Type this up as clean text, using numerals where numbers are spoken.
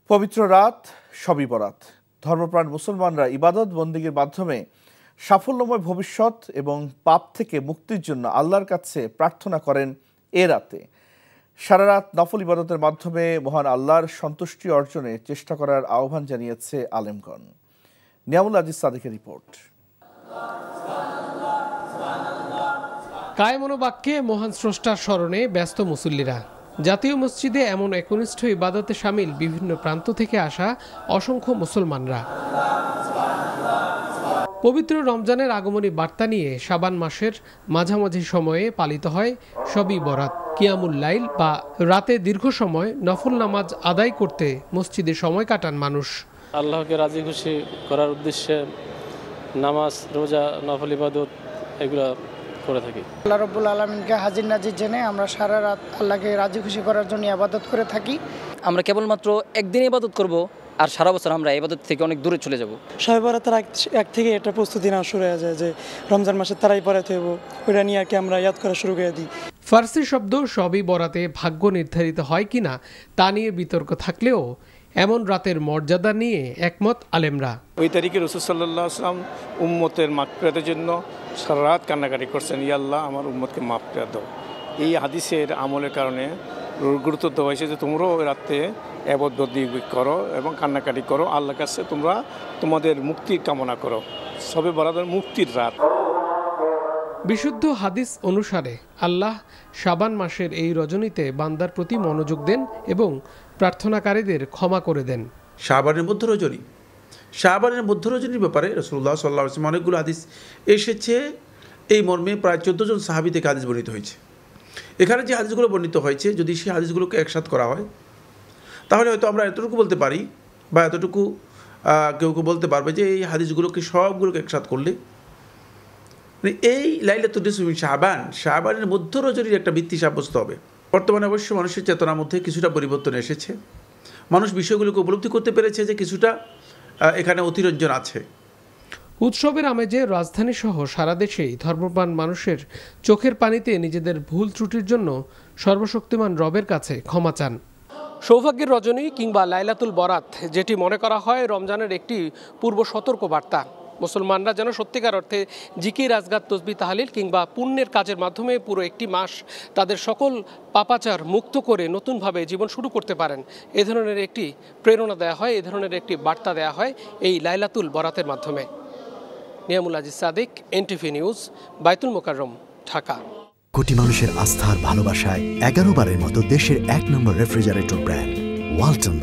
পবিত্র রাত শবে বরাত। ধর্মপ্রাণ মুসলমানরা ইবাদত বন্দেগীর মাধ্যমে সাফল্যময় ভবিষ্যৎ এবং পাপ থেকে মুক্তির জন্য আল্লাহর কাছে প্রার্থনা করেন এ রাতে। সারা রাত নফল ইবাদতের মাধ্যমে মহান আল্লাহর সন্তুষ্টি অর্জনে চেষ্টা করার আহ্বান জানিয়েছে আলেমগণ। নিয়ামুল আজিজ সাদিকের রিপোর্ট। কায় মনোবাক্যে মহান স্রষ্টার স্মরণে ব্যস্ত মুসল্লিরা। জাতীয় মসজিদে এমন একনিষ্ঠ ইবাদতে শামিল বিভিন্ন প্রান্ত থেকে আসা অসংখ্য মুসলমানরা। পবিত্র রমজানের আগমনী বার্তা নিয়ে শাবান মাসের মাঝামাঝি সময়ে পালিত হয় শবে বরাত। কিয়ামুল লাইল বা রাতে দীর্ঘ সময় নফল নামাজ আদায় করতে মসজিদে সময় কাটান মানুষ। আল্লাহকে রাজি খুশি করার উদ্দেশ্যে নামাজ, রোজা, নফল ইবাদত এগুলো করে থাকি। আল্লাহ রাব্বুল আলামিনকে হাজির নাজির জেনে আমরা সারা রাত আল্লাহকে রাজি খুশি করার জন্য ইবাদত করে থাকি। আমরা কেবলমাত্র একদিন ইবাদত করব আর সারা বছর আমরা ইবাদত থেকে অনেক দূরে চলে যাব। শবে বরাতের এক থেকে এটা প্রস্তুতি নেওয়া শুরু হয়ে যায় যে রমজান মাসে তারাই পড়াতে হইব, ওইটা নিয়ে আর কি আমরা ইয়াদ করা শুরু করে দিই। ফার্সি শব্দ শবে বরাতে ভাগ্য নির্ধারিত হয় কিনা তা নিয়ে বিতর্ক থাকলেও এমন রাতের মর্যাদা নিয়ে একমত আলেমরা। ওই তারিখে রাসূল সাল্লাল্লাহু আলাইহি ওয়াসাল্লাম উম্মতের মাগফিরাতের জন্য সারা রাত কান্নাকাটি করছেন, ইয়া আল্লাহ আমার উম্মতকে মাফ করে দাও। এই হাদিসের আমলের কারণে গুরুত্ব দেওয়া হয়েছে যে তোমরাও ওই রাতে ইবাদত করো এবং কান্নাকাটি করো, আল্লাহর কাছে তোমরা তোমাদের মুক্তির কামনা করো। শবে বরাতের মুক্তির রাত। বিশুদ্ধ হাদিস অনুসারে আল্লাহ শাবান মাসের এই রজনীতে বান্দার প্রতি মনোযোগ দেন এবং প্রার্থনাকারীদের ক্ষমা করে দেন। শাবানের মধ্য রজনীর ব্যাপারে রাসূলুল্লাহ সাল্লাল্লাহু আলাইহি ওয়াসাল্লাম অনেকগুলো হাদিস এসেছে। এই মর্মে প্রায় 14 জন সাহাবী থেকে হাদিস বর্ণিত হয়েছে। এখানে যে হাদিসগুলো বর্ণিত হয়েছে যদি সেই হাদিসগুলোকে একসাথ করা হয় তাহলে হয়তো আমরা এতটুকু বলতে পারি বা এতটুকু কেউ বলতে পারবে যে এই হাদিসগুলোকে সবগুলোকে একসাথ করলে এই লাইলাতুল নিসফ মিন শাবানের মধ্য রজনীর একটা ভিত্তি সাব্যস্ত হবে। বর্তমানে অবশ্য মানুষের চেতনার মধ্যে কিছুটা পরিবর্তন এসেছে। মানুষ বিষয়গুলোকে উপলব্ধি করতে পেরেছে যে কিছুটা এখানে অতিরঞ্জন আছে। উৎসবের আমেজে রাজধানী সহ সারা দেশেই ধর্মপ্রাণ মানুষের চোখের পানিতে নিজেদের ভুল ত্রুটির জন্য সর্বশক্তিমান রবের কাছে ক্ষমা চান। সৌভাগ্যের রজনী কিংবা লাইলাতুল বরাত, যেটি মনে করা হয় রমজানের একটি পূর্ব সতর্ক বার্তা। মুসলমানরা যেন সত্যিকার অর্থে জিকির, আজগার, তসবিহ, তাহলিল কিংবা পুণ্যের কাজের মাধ্যমে পুরো একটি মাস তাদের সকল পাপাচার মুক্ত করে নতুনভাবে জীবন শুরু করতে পারেন, এ ধরনের একটি প্রেরণা দেওয়া হয়, এ ধরনের একটি বার্তা দেওয়া হয় এই লাইলাতুল বরাতের মাধ্যমে। Niamul Aziz Sadiq, NTV news, Baitul Mukarram, Dhaka. কোটি মানুষের আস্থার ভালোবাসায় 11 বারের মতো দেশের 1 নম্বর রেফ্রিজারেটর ব্র্যান্ড ওয়ালটন।